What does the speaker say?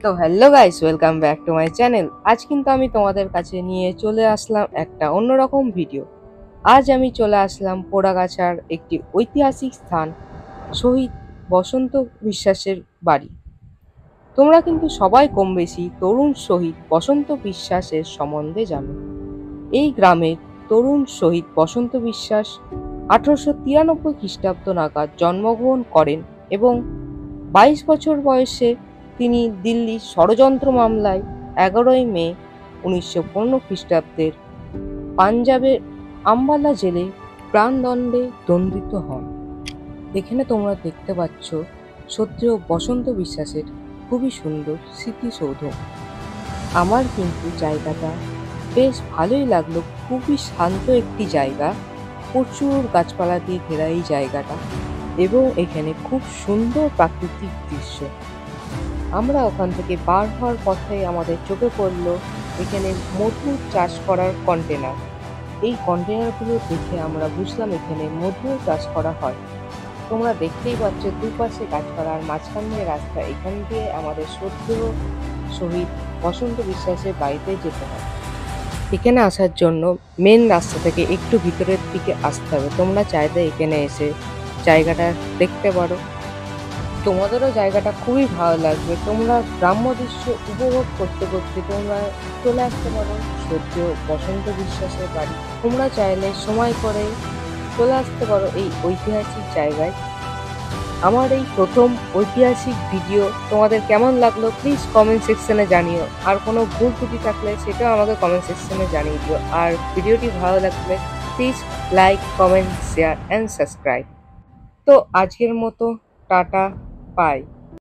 তো hello guys, welcome back to my channel. আজ কিন্তু আমি তোমাদের কাছে নিয়ে চলে আসলাম একটা অন্যরকম ভিডিও। আজ আমি চলে আসলাম পোড়াগাছার একটি ঐতিহাসিক স্থান, শহীদ বসন্ত বিশ্বাসের বাড়ি। তোমরা কিন্তু সবাই কম বেশি তরুণ শহীদ বসন্ত বিশ্বাসের সম্বন্ধে জানো। এই গ্রামের তরুণ শহীদ বসন্ত বিশ্বাস 1893 খ্রিস্টাব্দ নাগাদ জন্মগ্রহণ করেন এবং 22 বছর বয়সে তিনি দিল্লির ষড়যন্ত্র মামলায় 11ই মে 1915 খ্রিস্টাব্দের পাঞ্জাবের আম্বালা জেলে প্রাণদণ্ডে দণ্ডিত হন। এখানে তোমরা দেখতে পাচ্ছ সত্ত্বেও বসন্ত বিশ্বাসের খুবই সুন্দর স্মৃতিসৌধ। আমার কিন্তু জায়গাটা বেশ ভালোই লাগলো, খুবই শান্ত একটি জায়গা, প্রচুর গাছপালা দিয়ে ঘেরা এই জায়গাটা এবং এখানে খুব সুন্দর প্রাকৃতিক দৃশ্য। আমরা ওখান থেকে বার হওয়ার পথে আমাদের চোখে পড়লো এখানে মধু চাষ করার কন্টেনার। এই কন্টেনারগুলো দেখে আমরা বুঝলাম এখানে মধু চাষ করা হয়। তোমরা দেখতেই পাচ্ছ দুপাশে গাছপালা আর মাঝখান দিয়ে রাস্তা। এখান দিয়ে আমাদের শ্রদ্ধেয় শহীদ বসন্ত বিশ্বাসের বাড়িতে যেতে হয়। এখানে আসার জন্য মেন রাস্তা থেকে একটু ভিতরের দিকে আসতে হবে। তোমরা চাইলে এখানে এসে জায়গাটা দেখতে পারো, তোমাদেরও জায়গাটা খুবই ভালো লাগবে। তোমরা গ্রাম্য দৃশ্য উপভোগ করতে করতে তোমরা চলে আসতে পারো সত্যিও বসন্ত বিশ্বাসের বাড়ি। তোমরা চাইলে সময় করে চলে আসতে পারো এই ঐতিহাসিক জায়গায়। আমার এই প্রথম ঐতিহাসিক ভিডিও তোমাদের কেমন লাগলো প্লিজ কমেন্ট সেকশনে জানিও। আর কোনো ভুল ত্রুটি থাকলে সেটাও আমাকে কমেন্ট সেকশনে জানিয়ে দিও। আর ভিডিওটি ভালো লাগলে please like, comment, share and subscribe. তো আজকের মতো টাটা, বাই।